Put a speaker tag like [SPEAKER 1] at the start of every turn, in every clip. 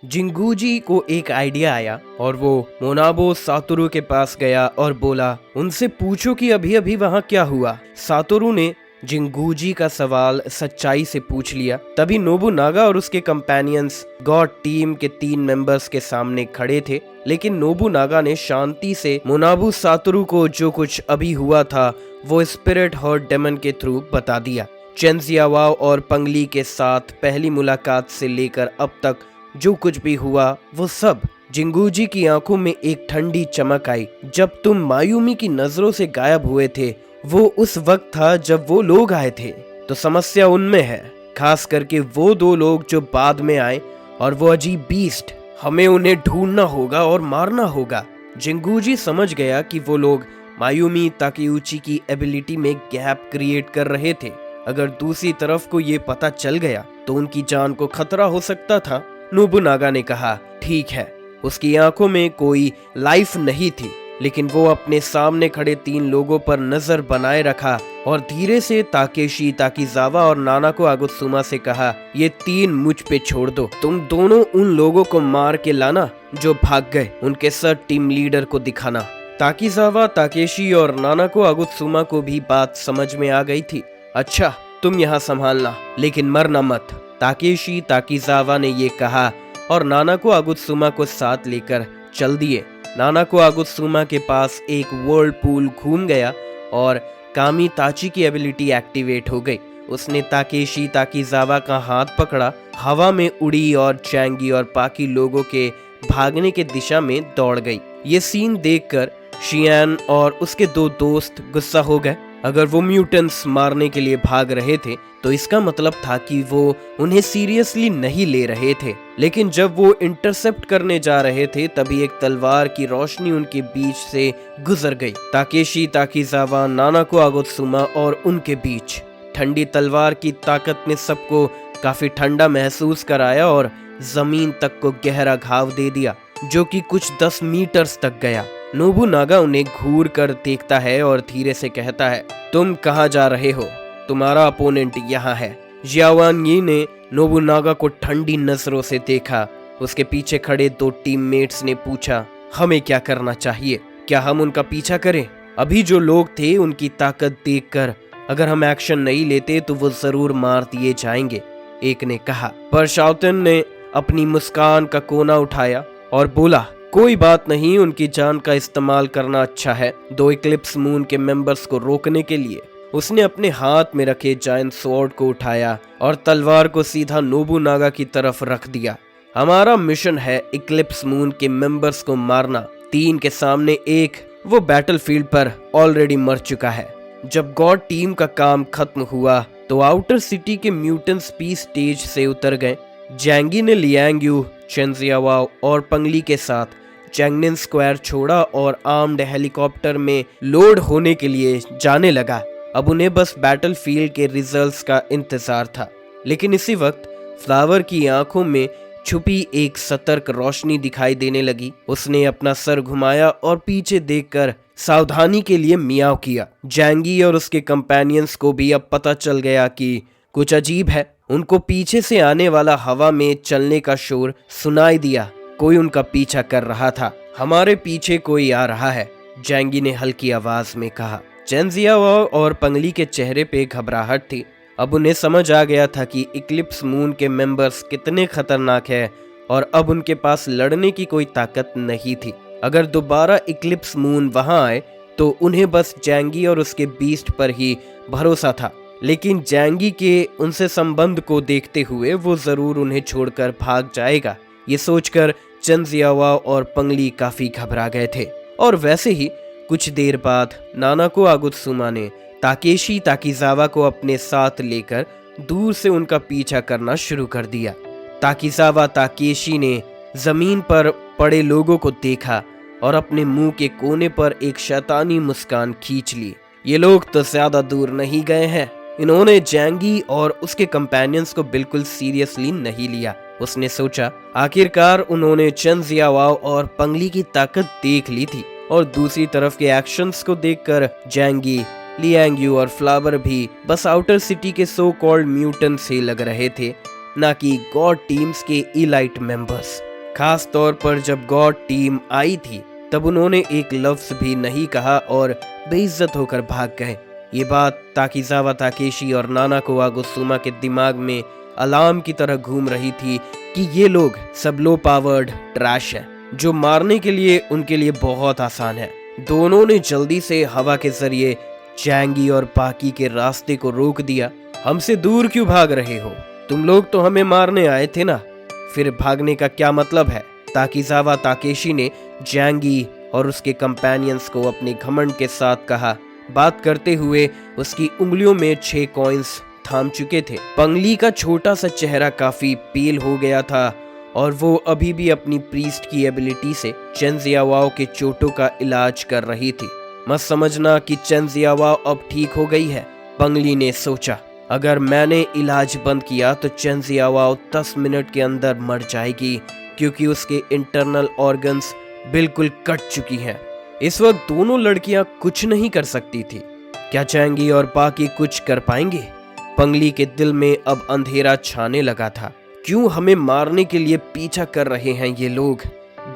[SPEAKER 1] जिंगूजी को एक आइडिया आया और वो मोनाबो सातोरू के पास गया और बोला, उनसे पूछो कि अभी अभी वहाँ क्या हुआ। सातोरू ने जिंगूजी का सवाल सच्चाई से पूछ लिया। तभी नोबुनागा और उसके कंपेनियंस गॉड टीम के 3 मेंबर्स के सामने खड़े थे, लेकिन नोबुनागा ने शांति से मोनाबु सातोरू को जो कुछ अभी हुआ था वो स्पिरिट हर्ट डेमन के थ्रू बता दिया। चेन जियाओ और पंगली के साथ पहली मुलाकात से लेकर अब तक जो कुछ भी हुआ वो सब। जिंगूजी की आंखों में एक ठंडी चमक आई। जब तुम मायूमी की नजरों से गायब हुए थे वो उस वक्त था जब वो लोग आए थे, तो समस्या उनमें है, खास करके वो 2 लोग जो बाद में आए और वो अजीब बीस्ट। हमें उन्हें ढूंढना होगा और मारना होगा। जिंगूजी समझ गया कि वो लोग मायूमी ताकेउची की एबिलिटी में गैप क्रिएट कर रहे थे। अगर दूसरी तरफ को ये पता चल गया तो उनकी जान को खतरा हो सकता था। नोबुनागा ने कहा, ठीक है। उसकी आंखों में कोई लाइफ नहीं थी, लेकिन वो अपने सामने खड़े 3 लोगों पर नजर बनाए रखा और धीरे से ताकेशी, ताकीजावा और नानाको आगुत्सुमा से कहा, ये 3 मुझ पे छोड़ दो। तुम दोनों उन लोगों को मार के लाना जो भाग गए। उनके सर टीम लीडर को दिखाना। ताकीजावा, ताकेशी और नानाको आगुत्सुमा को भी बात समझ में आ गई थी। अच्छा, तुम यहाँ संभालना, लेकिन मरना मत। ताकेशी, ताकीजावा ने ये कहा और नानाको आगुत्सुमा को साथ लेकर चल दिए। नानाको आगुत्सुमा के पास एक वर्ल्ड पूल घूम गया और कामी ताची की एबिलिटी एक्टिवेट हो गई। उसने ताकेशी, ताकीजावा का हाथ पकड़ा, हवा में उड़ी और चैंगी और बाकी लोगों के भागने के दिशा में दौड़ गई। ये सीन देखकर शियान और उसके 2 दोस्त गुस्सा हो गए। अगर वो म्यूटेंट्स मारने के लिए भाग रहे थे तो इसका मतलब था कि वो उन्हें सीरियसली नहीं ले रहे थे। लेकिन जब वो इंटरसेप्ट करने जा रहे थे तभी एक तलवार की रोशनी उनके बीच से गुजर गई। ताकेशी, ताकीजावा, नानाको आगुत्सुमा और उनके बीच ठंडी तलवार की ताकत ने सबको काफी ठंडा महसूस कराया और जमीन तक को गहरा घाव दे दिया, जो कि कुछ 10 मीटर्स तक गया। नोबुनागा उन्हें घूर कर देखता है और धीरे से कहता है, तुम कहाँ जा रहे हो? तुम्हारा अपोनेंट यहाँ है। जियावान यी ने नोबुनागा को ठंडी नजरों से देखा। उसके पीछे खड़े 2 टीममेट्स ने पूछा, हमें क्या करना चाहिए? क्या हम उनका पीछा करें? अभी जो लोग थे उनकी ताकत देखकर अगर हम एक्शन नहीं लेते तो वो जरूर मार दिए जाएंगे, एक ने कहा। पर शाओतिन ने अपनी मुस्कान का कोना उठाया और बोला, कोई बात नहीं, उनकी जान का इस्तेमाल करना अच्छा है 2 इक्लिप्स मून के मेंबर्स को रोकने के लिए। उसने अपने हाथ में रखे जायंट स्वॉर्ड को उठाया और तलवार को सीधा नोबुनागा की तरफ रख दिया। हमारा मिशन है इक्लिप्स मून के मेंबर्स को मारना। 3 के सामने 1, वो बैटलफील्ड पर ऑलरेडी मर चुका है। जब गॉड टीम का काम खत्म हुआ तो आउटर सिटी के म्यूटेंट्स पीस स्टेज से उतर गए। जैंगी ने लियांगयू, चेन जियाओ और पंगली के साथ चैंगनिन स्क्वायर छोड़ा और आर्म्ड हेलीकॉप्टर में लोड होने के लिए जाने लगा। अब उन्हें बस बैटलफील्ड के रिजल्ट्स का इंतजार था। लेकिन इसी वक्त फ्लावर की आंखों में छुपी एक सतर्क रोशनी दिखाई देने लगी। उसने अपना सर घुमाया और पीछे देखकर सावधानी के लिए मियाव किया। जैंगी और उसके कंपेनियंस को भी अब पता चल गया कि कुछ अजीब है। उनको पीछे से आने वाला हवा में चलने का शोर सुनाई दिया। कोई उनका पीछा कर रहा था। हमारे पीछे कोई आ रहा है, जैंगी ने हल्की आवाज में कहा। चेन जियाओ और पंगली के चेहरे पे घबराहट थी। अब उन्हें समझ आ गया था कि इक्लिप्स मून के मेंबर्स कितने खतरनाक हैं और अब उनके पास लड़ने की कोई ताकत नहीं थी। अगर दोबारा इक्लिप्स मून वहां आए तो उन्हें बस जैंगी और उसके बीस्ट पर ही भरोसा था। लेकिन जैंगी के उनसे संबंध को देखते हुए वो जरूर उन्हें छोड़कर भाग जाएगा। ये सोचकर चेन जियाओ और पंगली काफी घबरा गए थे। और वैसे ही कुछ देर बाद नानाको आगुत्सुमा ने ताकेशी, ताकीजावा को अपने साथ लेकर दूर से उनका पीछा करना शुरू कर दिया। ताकीजावा, ताकेशी ने जमीन पर पड़े लोगों को देखा और अपने मुंह के कोने पर एक शैतानी मुस्कान खींच ली। ये लोग तो ज्यादा दूर नहीं गए हैं। इन्होंने जैंगी और उसके कंपेनियंस को बिल्कुल सीरियसली नहीं लिया। उसने सोचा, आखिरकार उन्होंने चेन जियाओ और पंगली की ताकत देख ली थी और दूसरी तरफ के एक्शंस को देखकर जैंगी, लियांगयू और फ्लावर भी बस आउटर सिटी के सो कॉल्ड म्यूटेंट्स ही लग रहे थे, ना कि गॉड टीम्स के इलाइट मेंबर्स। खास तौर पर जब गॉड टीम आई थी तब उन्होंने एक लफ्ज भी नहीं कहा और बेइज्जत होकर भाग गए। ये बात ताकीजावा ताकेशी और नानाको आगोत्सुमा के दिमाग में अलार्म की तरह घूम रही थी कि ये लोग सब लो पावर्ड ट्रैश है जो मारने के लिए उनके लिए बहुत आसान है। दोनों ने जल्दी से हवा के जरिए जैंगी और पाकी के रास्ते को रोक दिया। हमसे दूर क्यों भाग रहे हो? तुम लोग तो हमें मारने आए थे ना, फिर भागने का क्या मतलब है? ताकीजावा ताकेशी ने जैंगी और उसके कंपेनियंस को अपने घमंड के साथ कहा। बात करते हुए उसकी उंगलियों में 6 कॉइन्स थाम चुके थे। पंगली का छोटा सा चेहरा काफी पील हो गया था और वो अभी भी अपनी प्रीस्ट की एबिलिटी से चेन जियावाओ के चोटों का इलाज कर रही थी। मत समझना कि चेन जियावाओ अब ठीक हो गई है, पंगली ने सोचा। अगर मैंने इलाज बंद किया तो चेन जियावाओ 10 मिनट के अंदर मर जाएगी क्योंकि उसके इंटरनल ऑर्गन्स बिल्कुल कट चुकी हैं। इस वक्त दोनों लड़कियां कुछ नहीं कर सकती थी। क्या जैंगी और पाकी कुछ कर पाएंगे? पंगली के दिल में अब अंधेरा छाने लगा था। क्यों हमें मारने के लिए पीछा कर रहे हैं ये लोग?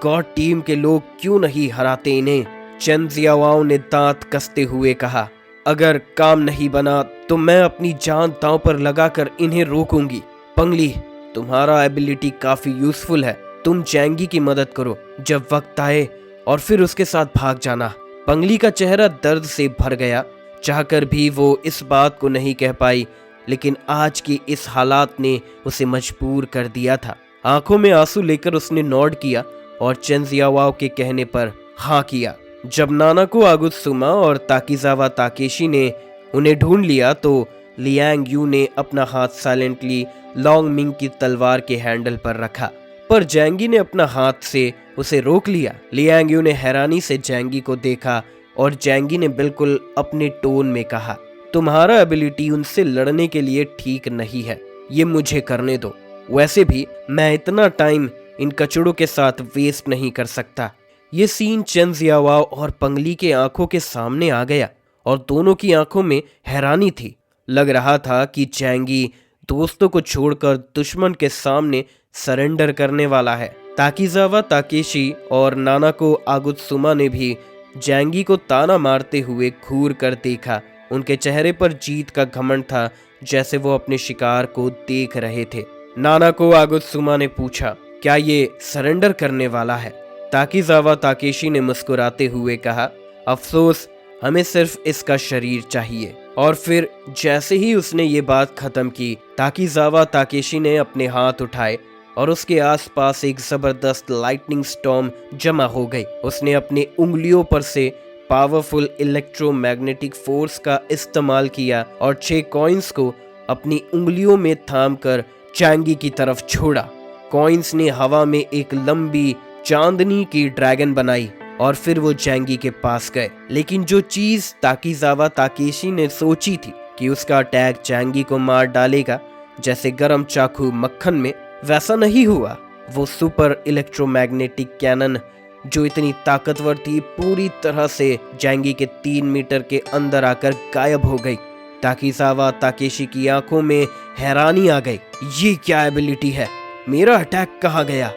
[SPEAKER 1] गॉड टीम के लोग क्यों नहीं हराते इन्हें? चेन जियावाओ ने दांत कसते हुए कहा। अगर काम नहीं बना तो मैं अपनी जान दांव पर लगाकर इन्हें रोकूंगी। पंगली, तुम्हारा एबिलिटी काफी यूजफुल है। तुम जैंगी की मदद करो जब वक्त आए और फिर उसके साथ भाग जाना। पंगली का चेहरा दर्द से भर गया। चाहकर भी वो इस बात को नहीं कह पाई, लेकिन आज की इस हालात ने उसे मजबूर कर दिया था। आंखों में आंसू लेकर उसने नॉड किया और चेन जियावाओ के कहने पर हाँ किया। जब नानाको आगोत्सुमा और ताकीजावा ताकेशी ने उन्हें ढूंढ लिया तो लियांग यू ने अपना हाथ साइलेंटली लॉन्ग मिंग की तलवार के हैंडल पर रखा, पर जैंगी ने अपना हाथ से उसे रोक लिया। लियांग यू ने हैरानी से जैंगी को देखा और जैंगी ने बिल्कुल अपने टोन में कहा, तुम्हारा एबिलिटी उनसे लड़ने के लिए ठीक नहीं है, ये मुझे करने दो। वैसे भी मैं इतना टाइम इन कचड़ों के साथ वेस्ट नहीं कर सकता। ये सीन चेन जियावाओ और पंगली के आंखों के सामने आ गया और दोनों की आंखों में हैरानी थी। लग रहा था कि जैंगी दोस्तों को छोड़कर दुश्मन के सामने सरेंडर करने वाला है। ताकीजावा ताकेशी और नानाको आगोत्सुमा ने भी जैंगी को ताना मारते हुए घूर कर देखा। उनके चेहरे पर जीत का घमंड था, जैसे वो अपने शिकार को देख रहे थे। नानाको आगोत्सुमा ने पूछा, क्या ये सरेंडर करने वाला है? ताकीजावा ताकेशी ने मुस्कुराते हुए कहा, अफसोस, हमें सिर्फ इसका शरीर चाहिए। और फिर जैसे ही उसने ये बात खत्म की, ताकीजावा ताकेशी ने अपने हाथ उठाए और उसके आसपास एक जबरदस्त लाइटनिंग स्टॉर्म जमा हो गई। उसने अपनी उंगलियों पर से पावरफुल इलेक्ट्रोमैग्नेटिक फोर्स का इस्तेमाल किया और 6 कॉइन्स को अपनी उंगलियों में थामकर जैंगी की तरफ छोड़ा। कॉइन्स ने हवा में एक लंबी चांदनी की ड्रैगन बनाई और फिर वो जैंगी के पास गए। लेकिन जो चीज ताकीजावा ताकेशी ने सोची थी कि उसका अटैक जैंगी को मार डालेगा जैसे गरम चाकू मक्खन में, वैसा नहीं हुआ। वो सुपर इलेक्ट्रोमैग्नेटिक कैनन जो इतनी ताकतवर थी, पूरी तरह से जैंगी के 3 मीटर के अंदर आकर गायब हो गई। ताकीजावा ताकेशी की आंखों में हैरानी आ गई। ये क्या एबिलिटी है? मेरा अटैक कहाँ गया?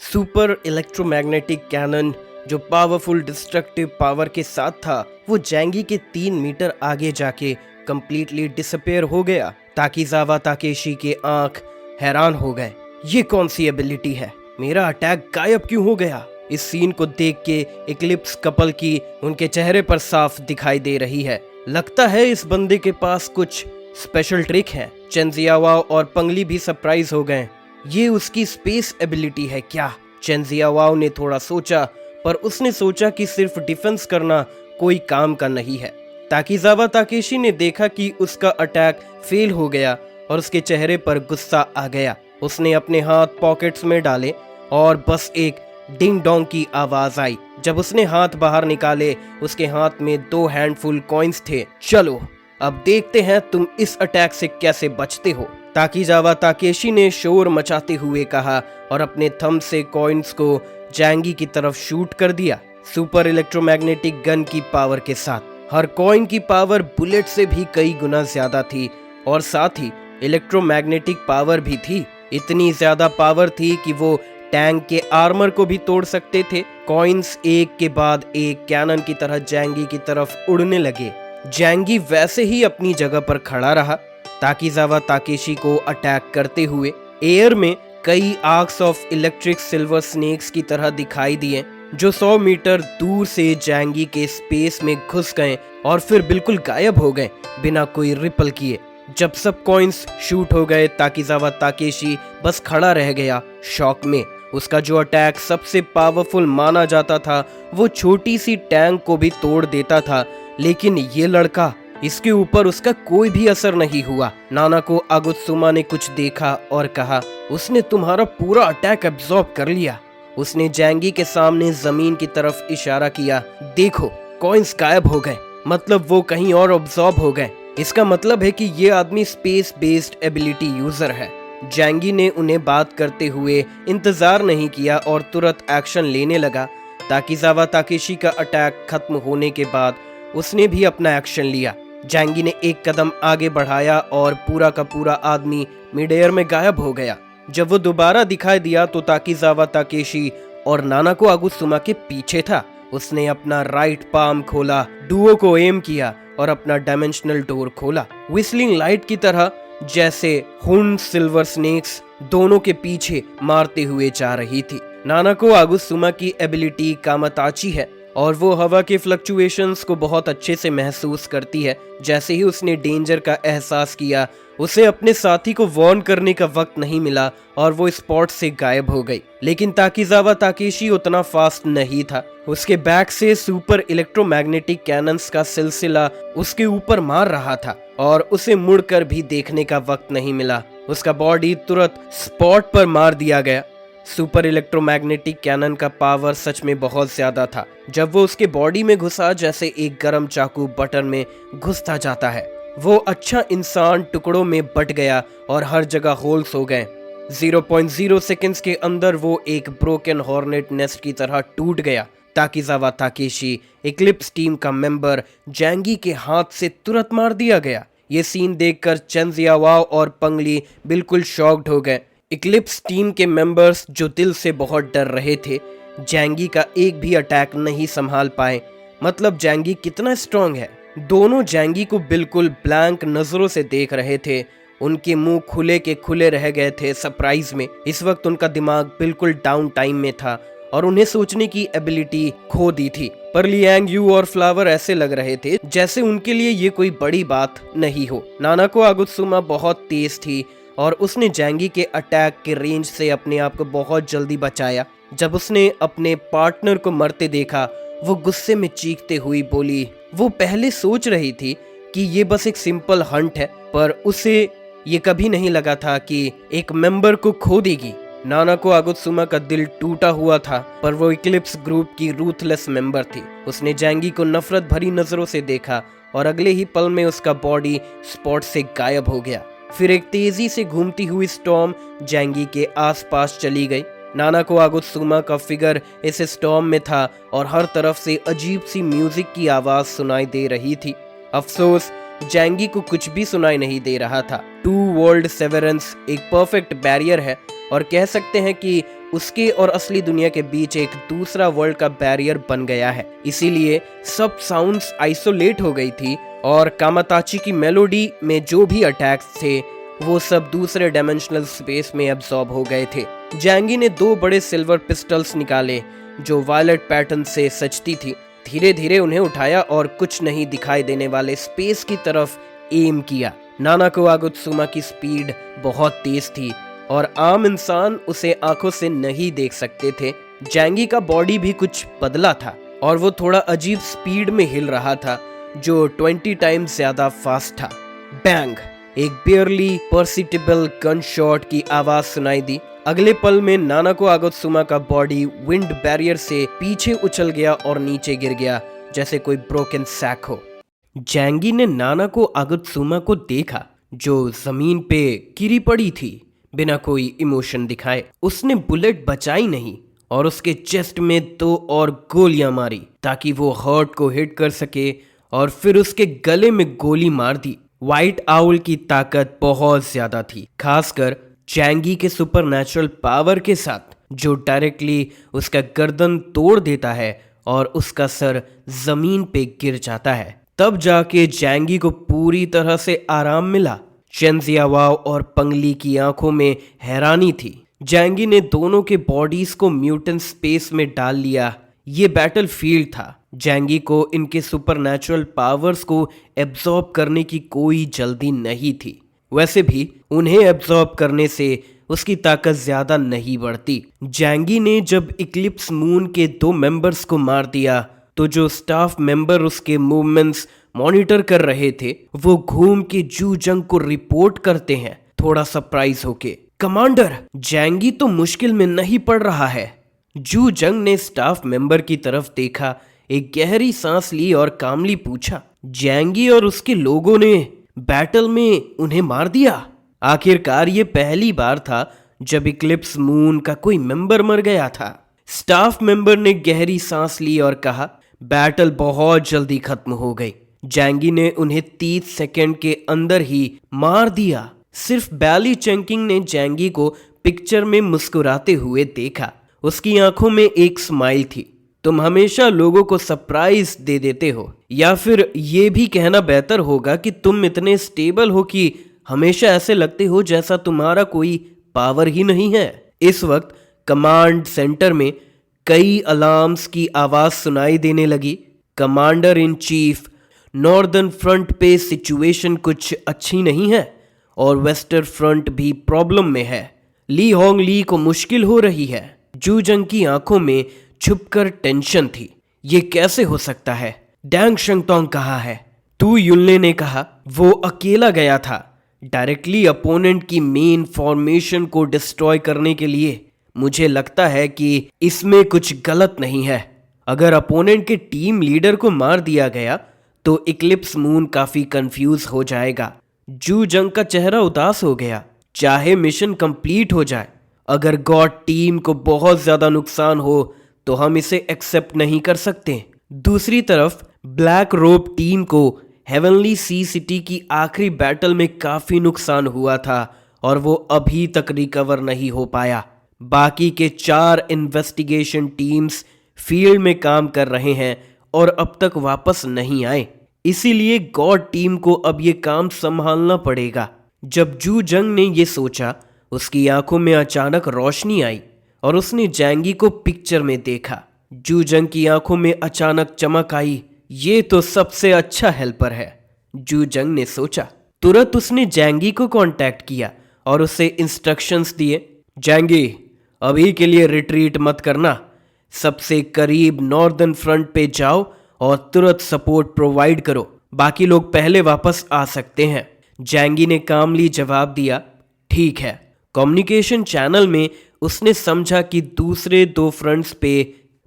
[SPEAKER 1] सुपर इलेक्ट्रोमैग्नेटिक कैनन जो पावरफुल डिस्ट्रक्टिव पावर के साथ था, वो जैंगी के 3 मीटर आगे जाके कंप्लीटली डिसअपीयर हो गया। ताकीजावा ताकेशी के आंख हैरान हो गए। ये कौन सी एबिलिटी है? मेरा अटैक गायब क्यों हो गया? इस सीन को देख के इक्लिप्स कपल की उनके चेहरे पर साफ दिखाई दे रही है। लगता है इस बंदे के पास कुछ स्पेशल ट्रिक है। चेन जियावाओ और पंगली भी सरप्राइज हो गए। ये उसकी स्पेस एबिलिटी है क्या? चेन जियावाओ ने थोड़ा सोचा, पर उसने सोचा कि सिर्फ डिफेंस करना कोई काम का नहीं है। ताकीजावा ताकेशी ने देखा कि उसका अटैक फेल हो गया और उसके चेहरे पर गुस्सा आ गया। उसने अपने हाथ पॉकेट्स में डाले और बस एक डिंग डोंग की आवाज आई। जब उसने हाथ बाहर निकाले, उसके हाथ में 2 हैंडफुल कॉइन्स थे। चलो अब देखते हैं तुम इस अटैक से कैसे बचते हो, ताकीजावा ताकेशी ने शोर मचाते हुए कहा और अपने थंब से कॉइन्स को जैंगी की तरफ शूट कर दिया, सुपर इलेक्ट्रोमैग्नेटिक गन की पावर के साथ। हर कॉइन की पावर बुलेट से भी कई गुना ज्यादा थी और साथ ही इलेक्ट्रोमैग्नेटिक पावर भी थी। इतनी ज्यादा पावर थी कि वो टैंक के आर्मर को भी तोड़ सकते थे। कॉइन्स एक के बाद एक कैनन की तरह जैंगी की तरफ उड़ने लगे। जैंगी वैसे ही अपनी जगह पर खड़ा रहा। ताकीजावा ताकेशी को अटैक करते हुए एयर में कई arcs of electric silver snakes की तरह दिखाई दिए, जो 100 मीटर दूर से जैंगी के स्पेस में घुस गए और फिर बिल्कुल गायब हो गए बिना कोई रिपल किए। जब सब कॉइन्स शूट हो गए, ताकीजावा ताकेशी बस खड़ा रह गया शॉक में। उसका जो अटैक सबसे पावरफुल माना जाता था वो छोटी सी टैंक को भी तोड़ देता था, लेकिन ये लड़का, इसके ऊपर उसका कोई भी असर नहीं हुआ। नानाको आगुत्सुमा ने कुछ देखा और कहा, उसने तुम्हारा पूरा अटैक एब्जॉर्ब कर लिया। उसने जैंगी के सामने जमीन की तरफ इशारा किया। देखो, कॉइन्स गायब हो गए, मतलब वो कहीं और अब्सॉर्ब हो गए। इसका मतलब है कि ये आदमी स्पेस बेस्ड एबिलिटी यूजर है। जैंगी ने उन्हें बात करते हुए इंतजार नहीं किया और तुरंत एक्शन लेने लगा। ताकीजावा ताकेशी का अटैक खत्म होने के बाद उसने भी अपना एक्शन लिया। जैंगी ने एक कदम आगे बढ़ाया और पूरा का पूरा आदमी मिड एयर में गायब हो गया। जब वो दोबारा दिखाई दिया तो ताकीजावा ताकेशी और नानाको आगुत्सुमा के पीछे था। उसने अपना राइट पाम खोला, डुओ को एम किया और अपना डायमेंशनल डोर खोला। व्हिस्लिंग लाइट की तरह जैसे हुन सिल्वर स्नेक्स दोनों के पीछे मारते हुए जा रही थी। नानाको आगुत्सुमा की एबिलिटी कामाताची है और वो हवा के फ्लक्चुएशंस को बहुत अच्छे से महसूस करती है। जैसे ही उसने डेंजर का एहसास किया, उसे अपने साथी को वार्न करने का वक्त नहीं मिला और वो स्पॉट से गायब हो गई। लेकिन ताकीजावा ताकेशी उतना फास्ट नहीं था। उसके बैक से सुपर इलेक्ट्रोमैग्नेटिक कैनन्स का सिलसिला उसके ऊपर मार रहा था और उसे मुड़कर भी देखने का वक्त नहीं मिला। उसका बॉडी तुरंत स्पॉट पर मार दिया गया। सुपर इलेक्ट्रोमैग्नेटिक कैनन का पावर सच में बहुत ज्यादा था। जब वो उसके बॉडी में घुसा, जैसे एक गरम चाकू बटन में घुसता जाता है। वो अच्छा इंसान टुकड़ों में बट गया और हर जगह होल्स हो गए। 0.0 सेकेंड्स के अंदर वो एक ब्रोकन हॉर्नेट नेस्ट की तरह टूट गया। ताकीजावा ताकेशी, इक्लिप्स टीम का मेंबर, जैंगी के हाथ से तुरंत मार दिया गया। ये सीन देखकर चेन जियाओ और पंगली बिल्कुल शॉक्ड हो गए। इक्लिप्स टीम के मेंबर्स जो दिल से बहुत डर रहे थे, जैंगी का एक भी अटैक नहीं संभाल पाए। मतलब जैंगी कितना स्ट्रांग है। दोनों जैंगी को बिल्कुल ब्लैंक नजरों से देख रहे थे। उनके मुंह खुले के खुले रह गए थे सरप्राइज में। इस वक्त उनका दिमाग बिल्कुल डाउन टाइम में था और उन्हें सोचने की एबिलिटी खो दी थी। पर लियांग यू और फ्लावर ऐसे लग रहे थे जैसे उनके लिए ये कोई बड़ी बात नहीं हो। नानाको आगुत्सुमा बहुत तेज थी और उसने जैंगी के अटैक के रेंज से अपने आप को बहुत जल्दी बचाया। जब उसने अपने पार्टनर को मरते देखा, वो गुस्से में चीखते हुई बोली। वो पहले सोच रही थी कि ये बस एक सिंपल हंट है, पर उसे ये कभी नहीं लगा था कि एक मेंबर को खो देगी। नानाको आगुत्सुमा का दिल टूटा हुआ था, पर वो इक्लिप्स ग्रुप की रूथलेस मेंबर थी। उसने जैंगी को नफरत भरी नजरों से देखा और अगले ही पल में उसका बॉडी स्पॉट से गायब हो गया। फिर एक तेजी से घूमती हुई स्टॉर्म जैंगी के आसपास चली गई। नानाको आगुत्सुमा का फिगर इस स्टॉर्म में था और हर तरफ से अजीब सी म्यूजिक की आवाज सुनाई दे रही थी। अफसोस, जैंगी को कुछ भी सुनाई नहीं दे रहा था। टू वर्ल्ड सेवरेंस एक परफेक्ट बैरियर है और कह सकते हैं कि उसके और असली दुनिया के बीच एक दूसरा वर्ल्ड का बैरियर बन गया है। इसीलिए सब साउंड्स आइसोलेट हो गई थी और कामाताची की मेलोडी में जो भी अटैक्स थे वो सब दूसरे डायमेंशनल स्पेस में एब्सॉर्ब हो गए थे। जैंगी ने 2 बड़े सिल्वर पिस्टल्स निकाले जो वायलेट पैटर्न से सजती थी। धीरे धीरे उन्हें उठाया और कुछ नहीं दिखाई देने वाले स्पेस की तरफ एम किया। नानाको आगुत्सुमा की स्पीड बहुत तेज थी और आम इंसान उसे आंखों से नहीं देख सकते थे। जैंगी का बॉडी भी कुछ बदला था और वो थोड़ा अजीब स्पीड में हिल रहा था, जो 20 टाइम्स ज्यादा फास्ट था। बैंग! एक बियरली परसिटेबल गन शॉट की आवाज सुनाई दी। अगले पल में नानाको आगुत्सुमा का बॉडी विंड बैरियर से पीछे उछल गया और नीचे गिर गया जैसे कोई ब्रोकन सैक हो। जैंगी ने नानाको आगुत्सुमा को देखा जो जमीन पे गिरी पड़ी थी बिना कोई इमोशन दिखाए। उसने बुलेट बचाई नहीं और उसके चेस्ट में 2 और गोलियां मारी ताकि वो हार्ट को हिट कर सके और फिर उसके गले में गोली मार दी। व्हाइट आउल की ताकत बहुत ज्यादा थी, खासकर जैंगी के सुपरनैचुरल पावर के साथ। जो डायरेक्टली उसका गर्दन तोड़ देता है और उसका सर जमीन पे गिर जाता है। तब जाके जैंगी को पूरी तरह से आराम मिला। चेन जियावाओ और पंगली की आंखों में हैरानी थी। जैंगी ने दोनों के बॉडीज को म्यूटेंट स्पेस में डाल लिया। ये बैटल फील्ड था। जैंगी को इनके सुपरनैचुरल पावर्स को एब्जॉर्ब करने की कोई जल्दी नहीं थी। वैसे भी उन्हें एब्जॉर्ब करने से उसकी ताकत ज्यादा नहीं बढ़ती। जैंगी ने जब इक्लिप्स मून के 2 मेंबर्स को मार दिया तो जो स्टाफ मेंबर उसके मूवमेंट्स मॉनिटर कर रहे थे वो घूम के जू जंग को रिपोर्ट करते हैं, थोड़ा सरप्राइज होके। कमांडर, जैंगी तो मुश्किल में नहीं पड़ रहा है। जू जंग ने स्टाफ मेंबर की तरफ देखा, एक गहरी सांस ली और कामली पूछा, जैंगी और उसके लोगों ने बैटल में उन्हें मार दिया? आखिरकार ये पहली बार था जब इक्लिप्स मून का कोई मेंबर मर गया था। स्टाफ मेंबर ने गहरी सांस ली और कहा, बैटल बहुत जल्दी खत्म हो गई। जैंगी ने उन्हें 30 सेकंड के अंदर ही मार दिया। सिर्फ बैली चेंकिंग ने जैंगी को पिक्चर में मुस्कुराते हुए देखा। उसकी आंखों में एक स्माइल थी। तुम हमेशा लोगों को सरप्राइज दे देते हो, या फिर ये भी कहना बेहतर होगा कि तुम इतने स्टेबल हो कि हमेशा ऐसे लगते हो जैसा तुम्हारा कोई पावर ही नहीं है। इस वक्त कमांड सेंटर में कई अलार्म्स की आवाज सुनाई देने लगी। Commander in chief, northern front पे सिचुएशन कुछ अच्छी नहीं है और वेस्टर्न फ्रंट भी प्रॉब्लम में है। ली होंग ली को मुश्किल हो रही है। जू जंग की आंखों में छुपकर टेंशन थी। ये कैसे हो सकता है? डैंग शंगतोंग कहाँ है? तू युनले ने कहा, वो अकेला गया था डायरेक्टली अपोनेंट की मेन फॉर्मेशन को डिस्ट्रॉय करने के लिए। मुझे लगता है कि इसमें कुछ गलत नहीं है। अगर अपोनेंट के टीम लीडर को मार दिया गया तो इक्लिप्स मून काफी कंफ्यूज हो जाएगा। जू जंग का चेहरा उदास हो गया। चाहे मिशन कंप्लीट हो जाए, अगर गॉड टीम को बहुत ज्यादा नुकसान हो तो हम इसे एक्सेप्ट नहीं कर सकते। दूसरी तरफ ब्लैक रोब टीम को हेवनली सी सिटी की आखिरी बैटल में काफी नुकसान हुआ था और वो अभी तक रिकवर नहीं हो पाया। बाकी के 4 इन्वेस्टिगेशन टीम्स फील्ड में काम कर रहे हैं और अब तक वापस नहीं आए। इसीलिए गॉड टीम को अब ये काम संभालना पड़ेगा। जब जू जंग ने ये सोचा, उसकी आंखों में अचानक रोशनी आई और उसने जैंगी को पिक्चर में देखा। जू जंग की आंखों में अचानक चमक आई। ये तो सबसे अच्छा हेल्पर है, जू जंग ने सोचा। तुरंत उसने जैंगी को कांटेक्ट किया और उसे इंस्ट्रक्शंस दिए। जैंगी, अभी के लिए रिट्रीट मत करना। सबसे करीब नॉर्दर्न फ्रंट पे जाओ और तुरंत सपोर्ट प्रोवाइड करो। बाकी लोग पहले वापस आ सकते हैं। जैंगी ने कामली जवाब दिया, ठीक है। कम्युनिकेशन चैनल में उसने समझा कि दूसरे 2 फ्रंट्स पे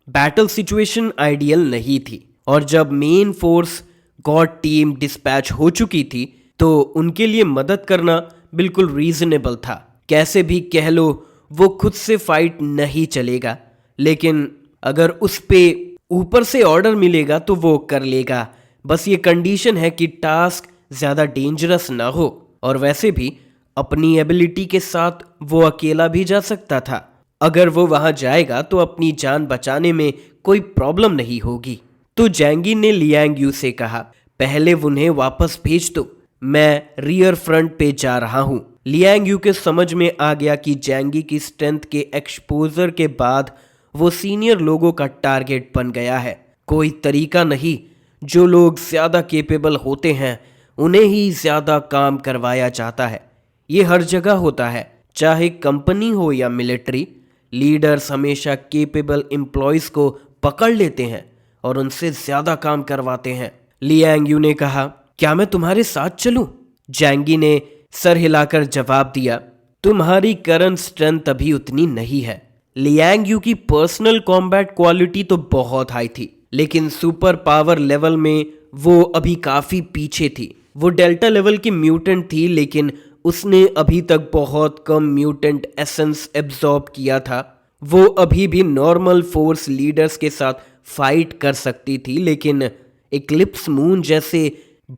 [SPEAKER 1] बैटल सिचुएशन आइडियल नहीं थी और जब main force God team dispatch हो चुकी थी तो उनके लिए मदद करना बिल्कुल रीजनेबल था। कैसे भी कह लो, वो खुद से फाइट नहीं चलेगा, लेकिन अगर उस पे ऊपर से ऑर्डर मिलेगा तो वो कर लेगा। बस ये कंडीशन है कि टास्क ज्यादा डेंजरस ना हो। और वैसे भी अपनी एबिलिटी के साथ वो अकेला भी जा सकता था। अगर वो वहां जाएगा तो अपनी जान बचाने में कोई प्रॉब्लम नहीं होगी। तो जैंगी ने लियांग यू से कहा, पहले उन्हें वापस भेज दो, मैं रियर फ्रंट पे जा रहा हूं। लियांग यू के समझ में आ गया कि जैंगी की स्ट्रेंथ के एक्सपोजर के बाद वो सीनियर लोगों का टारगेट बन गया है। कोई तरीका नहीं, जो लोग ज्यादा केपेबल होते हैं उन्हें ही ज्यादा काम करवाया जाता है। ये हर जगह होता है, चाहे कंपनी हो या मिलिट्री। लीडर्स हमेशा केपेबल एम्प्लॉयज को पकड़ लेते हैं और उनसे ज्यादा काम करवाते हैं। लियांग यू ने कहा, क्या मैं तुम्हारे साथ चलूं? जैंगी ने सर हिलाकर जवाब दिया, तुम्हारी करंट स्ट्रेंथ अभी उतनी नहीं है। लियांग यू की पर्सनल कॉम्बैट क्वालिटी तो बहुत हाई थी, लेकिन सुपर पावर लेवल में वो अभी काफी पीछे थी। वो डेल्टा लेवल की म्यूटेंट थी, लेकिन उसने अभी तक बहुत कम म्यूटेंट एसेंस एब्जॉर्ब किया था। वो अभी भी नॉर्मल फोर्स लीडर्स के साथ फाइट कर सकती थी, लेकिन इक्लिप्स मून जैसे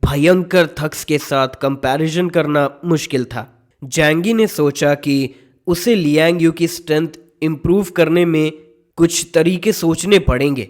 [SPEAKER 1] भयंकर थक्स के साथ कंपैरिजन करना मुश्किल था। जैंगी ने सोचा कि उसे लियांग यू की स्ट्रेंथ इम्प्रूव करने में कुछ तरीके सोचने पड़ेंगे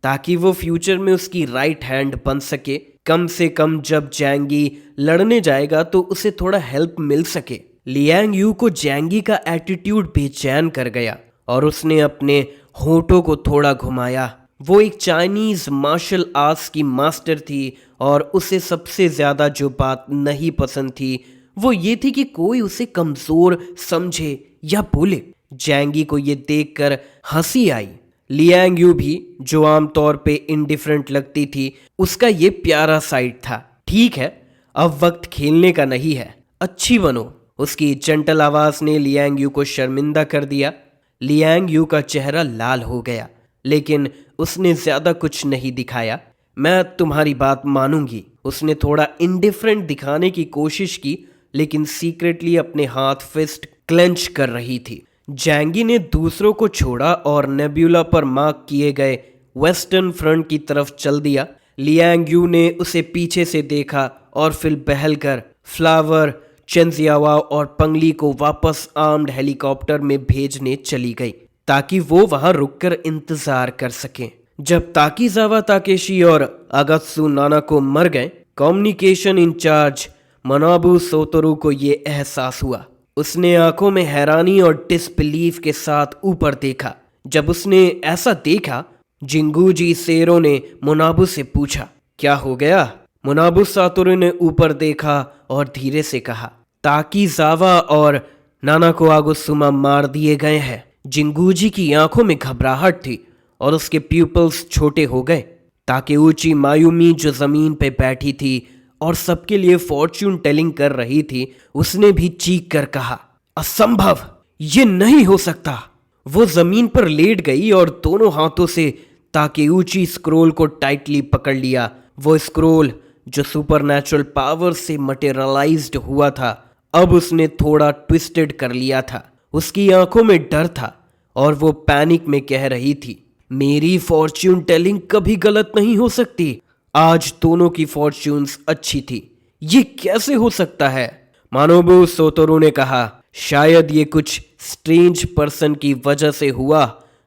[SPEAKER 1] ताकि वो फ्यूचर में उसकी राइट हैंड बन सके। कम से कम जब जैंगी लड़ने जाएगा तो उसे थोड़ा हेल्प मिल सके। लियांग यू को जैंगी का एटीट्यूड बेचैन कर गया और उसने अपने होठों को थोड़ा घुमाया। वो एक चाइनीज मार्शल आर्ट्स की मास्टर थी और उसे सबसे ज्यादा जो बात नहीं पसंद थी वो ये थी कि कोई उसे कमजोर समझे या बोले। जैंगी को ये देखकर हंसी आई। लियांग यू भी, जो आमतौर पे इंडिफरेंट लगती थी, उसका ये प्यारा साइड था। ठीक है, अब वक्त खेलने का नहीं है, अच्छी बनो। उसकी चंटल आवाज ने लियांग यू को शर्मिंदा कर दिया। लियांग यू का चेहरा लाल हो गया, लेकिन उसने ज्यादा कुछ नहीं दिखाया। मैं तुम्हारी बात मानूंगी। उसने थोड़ा इंडिफरेंट दिखाने की कोशिश की, लेकिन सीक्रेटली अपने हाथ फिस्ट क्लेंच कर रही थी। जैंगी ने दूसरों को छोड़ा और नेब्यूला पर मार्क किए गए वेस्टर्न फ्रंट की तरफ चल दिया। लियांग यू ने उसे पीछे से देखा और फिर बहलकर फ्लावर, चेंजियावा और पंगली को वापस आर्म्ड हेलीकॉप्टर में भेजने चली गई ताकि वो वहां रुककर इंतजार कर सकें। जब ताकीजावा ताकेशी और अगत्सु नानाको मर गए, कम्युनिकेशन इंचार्ज मनाबू सोतोरू को ये एहसास हुआ। उसने आंखों में हैरानी और डिसबिलीफ के साथ ऊपर देखा। जब उसने ऐसा देखा, जिंगूजी सेरो ने मोनाबू से पूछा, क्या हो गया? मोनाबू सातोरू ने ऊपर देखा और धीरे से कहा, ताकीजावा और नानाको आगोसुमा मार दिए गए हैं। जिंगूजी की आंखों में घबराहट थी और उसके प्यूपल्स छोटे हो गए। ताकेउची मायूमी, जो जमीन पे बैठी थी और सबके लिए फॉर्च्यून टेलिंग कर रही थी, उसने भी चीख कर कहा, असंभव, ये नहीं हो सकता। वो जमीन पर लेट गई और दोनों हाथों से ताकेउची स्क्रोल को टाइटली पकड़ लिया। वो स्क्रोल जो सुपरनैचुरल पावर से मटेरियलाइज्ड हुआ था, अब उसने थोड़ा ट्विस्टेड कर लिया था। उसकी आंखों में डर था और वो पैनिक में कह रही थी, मेरी फॉर्च्यून टेलिंग कभी गलत नहीं हो सकती। आज दोनों की फॉर्च्यून्स अच्छी थी। ये कैसे हो सकता है? मानोबू सोतोरू ने कहा, शायद ये कुछ स्ट्रेंज पर्सन की वजह से हुआ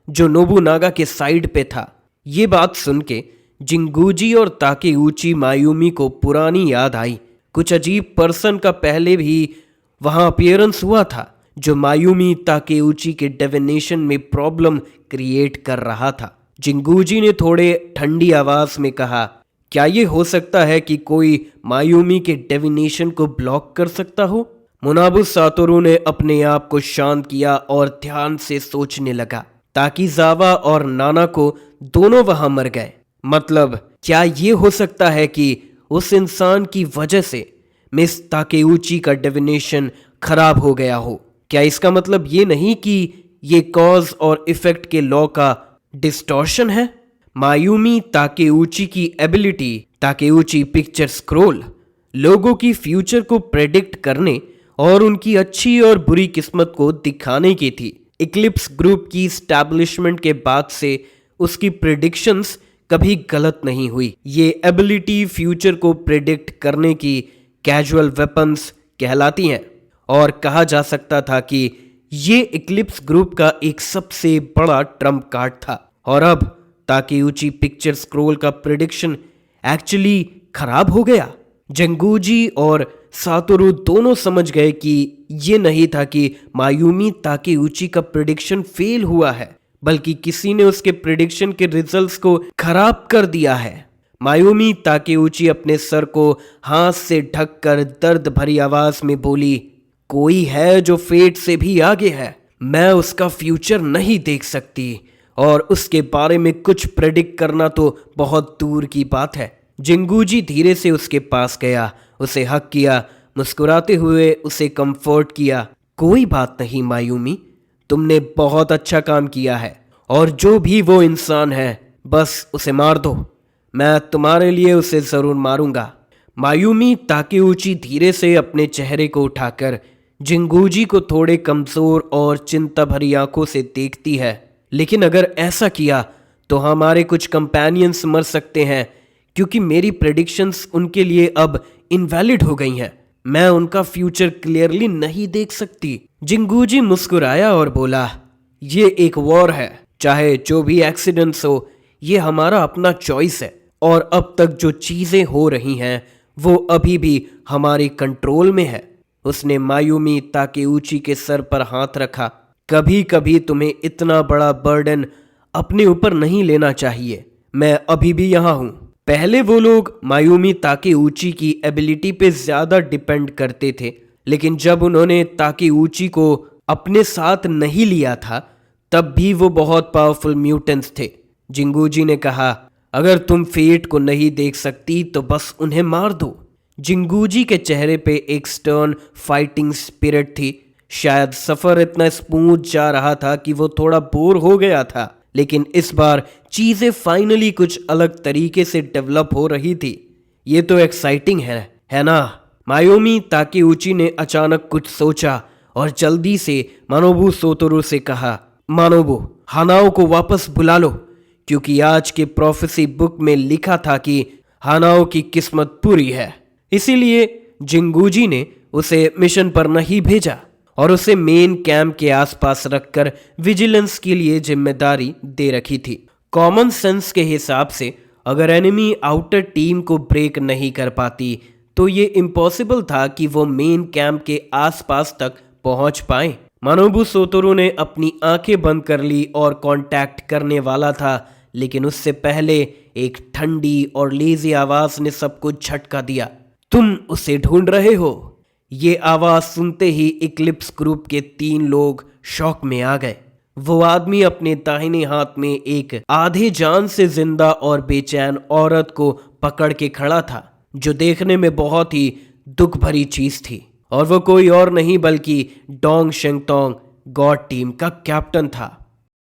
[SPEAKER 1] जो नोबुनागा के साइड पे था। ये बात सुन के जिंगूजी और ताकेउची मायूमी को पुरानी याद आई। कुछ अजीब पर्सन का पहले भी वहां अपीयरेंस हुआ था जो मायूमी ताकेउची के डिविनेशन में प्रॉब्लम क्रिएट कर रहा था। जिंगूजी ने थोड़े ठंडी आवाज में कहा, क्या ये हो सकता है कि कोई मायूमी के डिविनेशन को ब्लॉक कर सकता हो? मोनाबू सातोरू ने अपने आप को शांत किया और ध्यान से सोचने लगा। ताकीजावा और नानाको दोनों वहां मर गए। मतलब क्या ये हो सकता है कि उस इंसान की वजह से मिस ताकेउची का डिविनेशन खराब हो गया हो? क्या इसका मतलब ये नहीं कि ये कॉज और इफेक्ट के लॉ का डिस्टॉर्शन है? मायूमी ताकेउची की एबिलिटी, ताकेउची पिक्चर स्क्रोल, लोगों की फ्यूचर को प्रेडिक्ट करने और उनकी अच्छी और बुरी किस्मत को दिखाने की थी। इक्लिप्स ग्रुप की स्टैब्लिशमेंट के बाद से उसकी प्रेडिक्शंस कभी गलत नहीं हुई। ये एबिलिटी फ्यूचर को प्रेडिक्ट करने की कैजुअल वेपन्स कहलाती हैं और कहा जा सकता था कि ये इक्लिप्स ग्रुप का एक सबसे बड़ा ट्रम्प कार्ड था। और अब ताकेउची पिक्चर स्क्रोल का प्रेडिक्शन एक्चुअली खराब हो गया। जंगूजी और सातोरू दोनों समझ गए कि ये नहीं था कि मायूमी ताकेउची का प्रेडिक्शन फेल हुआ है, बल्कि किसी ने उसके प्रेडिक्शन के रिजल्ट्स को खराब कर दिया है। मायूमी ताकेउची अपने सर को हाथ से ढककर दर्द भरी आवाज में बोली, कोई है जो फेट से भी आगे है। मैं उसका फ्यूचर नहीं देख सकती और उसके बारे में कुछ प्रेडिक्ट करना तो बहुत दूर की बात है। जिंगूजी धीरे से उसके पास गया, उसे हक किया, मुस्कुराते हुए उसे कंफर्ट किया। कोई बात नहीं मायूमी, तुमने बहुत अच्छा काम किया है और जो भी वो इंसान है बस उसे मार दो। मैं तुम्हारे लिए उसे जरूर मारूंगा। मायूमी ताकेउची धीरे से अपने चेहरे को उठाकर जिंगूजी को थोड़े कमजोर और चिंता भरी आंखों से देखती है। लेकिन अगर ऐसा किया तो हमारे कुछ कंपेनियंस मर सकते हैं क्योंकि मेरी प्रेडिक्शंस उनके लिए अब इनवैलिड हो गई हैं। मैं उनका फ्यूचर क्लियरली नहीं देख सकती। जिंगूजी मुस्कुराया और बोला, ये एक वॉर है, चाहे जो भी एक्सीडेंट्स हो, ये हमारा अपना चॉइस है। और अब तक जो चीजें हो रही हैं वो अभी भी हमारे कंट्रोल में है। उसने मायूमी ताकेउची के सर पर हाथ रखा। कभी कभी तुम्हें इतना बड़ा बर्डन अपने ऊपर नहीं लेना चाहिए। मैं अभी भी यहाँ हूँ। पहले वो लोग मायूमी ताकेउची की एबिलिटी पे ज्यादा डिपेंड करते थे, लेकिन जब उन्होंने ताकेउची को अपने साथ नहीं लिया था तब भी वो बहुत पावरफुल म्यूटेंट्स थे। जिंगूजी ने कहा, अगर तुम फेट को नहीं देख सकती तो बस उन्हें मार दो। जिंगूजी के चेहरे पे एक स्टर्न फाइटिंग स्पिरिट थी। शायद सफर इतना स्मूथ जा रहा था कि वो थोड़ा बोर हो गया था, लेकिन इस बार चीजें फाइनली कुछ अलग तरीके से डेवलप हो रही थी। ये तो एक्साइटिंग है ना? मायोमी ताकेउची ने अचानक कुछ सोचा और जल्दी से मानोबु सोतोरू से कहा, मानोबु, हानाओ को वापस बुला लो, क्योंकि आज के प्रोफेसी बुक में लिखा था कि हानाओ की किस्मत पूरी है। इसीलिए जिंगूजी ने उसे मिशन पर नहीं भेजा और उसे मेन कैंप के आसपास रखकर विजिलेंस के लिए जिम्मेदारी दे रखी थी। कॉमन सेंस के हिसाब से अगर एनिमी आउटर टीम को ब्रेक नहीं कर पाती तो ये इम्पॉसिबल था कि वो मेन कैंप के आसपास तक पहुंच पाए। मानोबु सोतोरू ने अपनी आंखें बंद कर ली और कांटेक्ट करने वाला था, लेकिन उससे पहले एक ठंडी और लेजी आवाज ने सबको झटका दिया। तुम उसे ढूंढ रहे हो? ये आवाज सुनते ही इक्लिप्स ग्रुप के 3 लोग शॉक में आ गए। वो आदमी अपने दाहिने हाथ में एक आधे जान से जिंदा और बेचैन औरत को पकड़ के खड़ा था, जो देखने में बहुत ही दुख भरी चीज थी। और वो कोई और नहीं बल्कि डोंग शेंगतोंग गॉड टीम का कैप्टन था।